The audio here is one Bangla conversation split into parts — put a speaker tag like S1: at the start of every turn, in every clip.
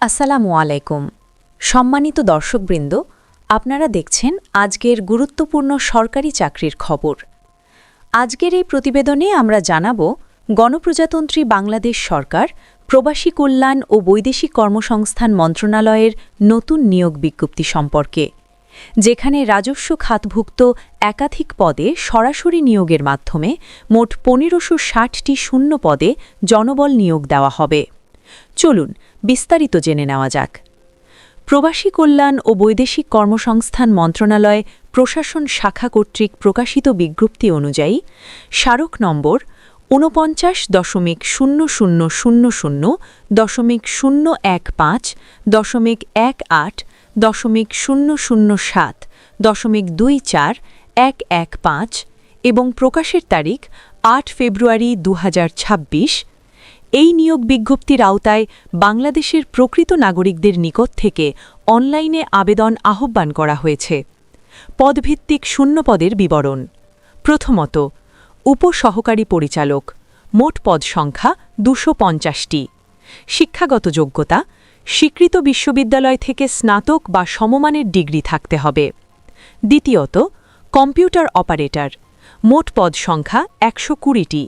S1: আসসালামু আলাইকুম। সম্মানিত দর্শকবৃন্দ, আপনারা দেখছেন আজকের গুরুত্বপূর্ণ সরকারি চাকরির খবর। আজকের এই প্রতিবেদনে আমরা জানাব গণপ্রজাতন্ত্রী বাংলাদেশ সরকার প্রবাসী কল্যাণ ও বৈদেশিক কর্মসংস্থান মন্ত্রণালয়ের নতুন নিয়োগ বিজ্ঞপ্তি সম্পর্কে, যেখানে রাজস্ব খাতভুক্ত একাধিক পদে সরাসরি নিয়োগের মাধ্যমে মোট ১৫৬০টি শূন্য পদে জনবল নিয়োগ দেওয়া হবে। চলুন বিস্তারিত জেনে নেওয়া যাক। প্রবাসী কল্যাণ ও বৈদেশিক কর্মসংস্থান মন্ত্রণালয় প্রশাসন শাখা কর্তৃক প্রকাশিত বিজ্ঞপ্তি অনুযায়ী স্মারক নম্বর ৪৯.০০০০.১৮.০০৭.২৪.১15 এবং প্রকাশের তারিখ ৮ ফেব্রুয়ারি ২০২৬। এই নিয়োগ বিজ্ঞপ্তির আওতায় বাংলাদেশের প্রকৃত নাগরিকদের নিকট থেকে অনলাইনে আবেদন আহ্বান করা হয়েছে। পদভিত্তিক শূন্যপদের বিবরণ। প্রথমত, উপসহকারী পরিচালক, মোট পদ সংখ্যা ২৫০টি। শিক্ষাগত যোগ্যতা, স্বীকৃত বিশ্ববিদ্যালয় থেকে স্নাতক বা সমমানের ডিগ্রি থাকতে হবে। দ্বিতীয়ত, কম্পিউটার অপারেটর, মোট পদ সংখ্যা ১২০টি।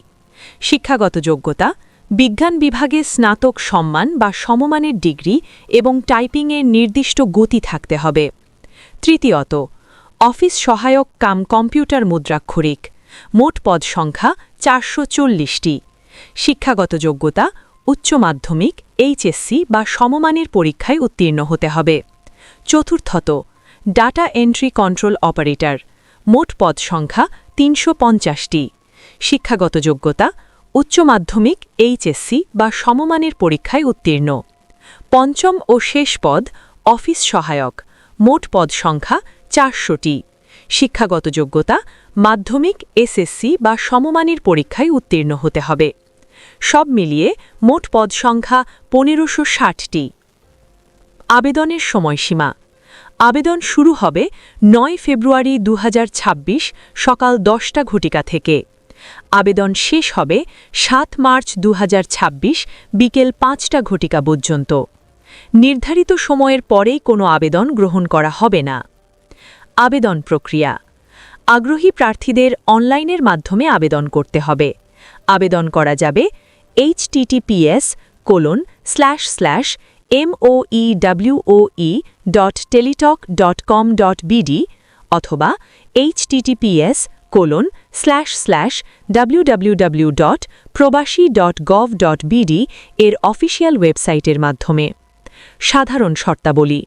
S1: শিক্ষাগত যোগ্যতা, বিজ্ঞান বিভাগে স্নাতক সম্মান বা সমমানের ডিগ্রি এবং টাইপিংয়ের নির্দিষ্ট গতি থাকতে হবে। তৃতীয়ত, অফিস সহায়ক কাম কম্পিউটার মুদ্রাক্ষরিক, মোট পদ সংখ্যা ৪৪০টি। শিক্ষাগত যোগ্যতা, উচ্চ মাধ্যমিক, এইচএসসি বা সমমানের পরীক্ষায় উত্তীর্ণ হতে হবে। চতুর্থত, ডাটা এন্ট্রি কন্ট্রোল অপারেটর, মোট পদ সংখ্যা ৩৫০টি। শিক্ষাগত যোগ্যতা, উচ্চ মাধ্যমিক, এইচএসসি বা সমমানের পরীক্ষায় উত্তীর্ণ। পঞ্চম ও শেষ পদ, অফিস সহায়ক, মোট পদ সংখ্যা ৪০০টি। শিক্ষাগত যোগ্যতা, মাধ্যমিক, এসএসসি বা সমমানের পরীক্ষায় উত্তীর্ণ হতে হবে। সব মিলিয়ে মোট পদ সংখ্যা ১৫৬০টি। আবেদনের সময়সীমা। আবেদন শুরু হবে ৯ ফেব্রুয়ারি ২০২৬ সকাল ১০টা ঘটিকা থেকে। আবেদন শেষ হবে ৭ মার্চ ২০২৬ বিকেল ৫টা ঘটিকা পর্যন্ত। নির্ধারিত সময়ের পরেই কোনো আবেদন গ্রহণ করা হবে না। আবেদন প্রক্রিয়া। আগ্রহী প্রার্থীদের অনলাইনের মাধ্যমে আবেদন করতে হবে। আবেদন করা যাবে https://moewoe.teletalk.com.bd অথবা https://www.probasi.gov.bd এর অফিসিয়াল ওয়েবসাইটের মাধ্যমে। সাধারণ শর্তাবলী।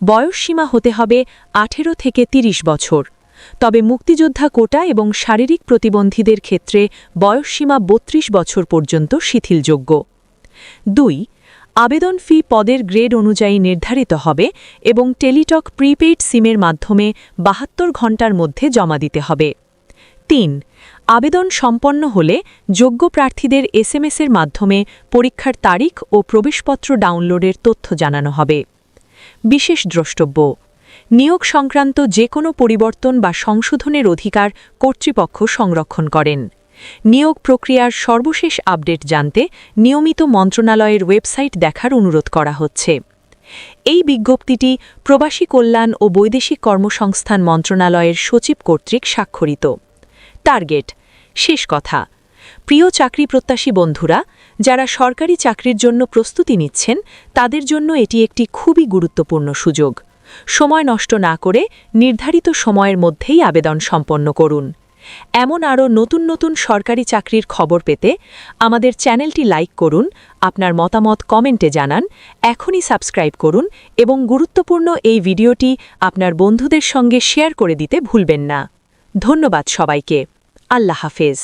S1: বয়সসীমা হতে হবে ১৮ থেকে ৩০ বছর, তবে মুক্তিযোদ্ধা কোটা এবং শারীরিক প্রতিবন্ধীদের ক্ষেত্রে বয়সসীমা ৩২ বছর পর্যন্ত শিথিলযোগ্য। ২. আবেদন ফি পদের গ্রেড অনুযায়ী নির্ধারিত হবে এবং টেলিটক প্রিপেইড সিমের মাধ্যমে ৭২ ঘণ্টার মধ্যে জমা দিতে হবে। ৩. আবেদন সম্পন্ন হলে যোগ্য প্রার্থীদের এসএমএসের মাধ্যমে পরীক্ষার তারিখ ও প্রবেশপত্র ডাউনলোডের তথ্য জানানো হবে। বিশেষ দ্রষ্টব্য: নিয়োগ সংক্রান্ত যে কোনো পরিবর্তন বা সংশোধনের অধিকার কর্তৃপক্ষ সংরক্ষণ করেন। নিয়োগ প্রক্রিয়ার সর্বশেষ আপডেট জানতে নিয়মিত মন্ত্রণালয়ের ওয়েবসাইট দেখার অনুরোধ করা হচ্ছে। এই বিজ্ঞপ্তিটি প্রবাসী কল্যাণ ও বৈদেশিক কর্মসংস্থান মন্ত্রণালয়ের সচিব কর্তৃক স্বাক্ষরিত। টার্গেট। শেষ কথা। প্রিয় চাকরি প্রত্যাশী বন্ধুরা, যারা সরকারি চাকরির জন্য প্রস্তুতি নিচ্ছেন, তাদের জন্য এটি একটি খুবই গুরুত্বপূর্ণ সুযোগ। সময় নষ্ট না করে নির্ধারিত সময়ের মধ্যেই আবেদন সম্পন্ন করুন। এমন আরও নতুন নতুন সরকারি চাকরির খবর পেতে আমাদের চ্যানেলটি লাইক করুন, আপনার মতামত কমেন্টে জানান, এখনই সাবস্ক্রাইব করুন এবং গুরুত্বপূর্ণ এই ভিডিওটি আপনার বন্ধুদের সঙ্গে শেয়ার করে দিতে ভুলবেন না। ধন্যবাদ সবাইকে। আল্লাহ হাফেজ।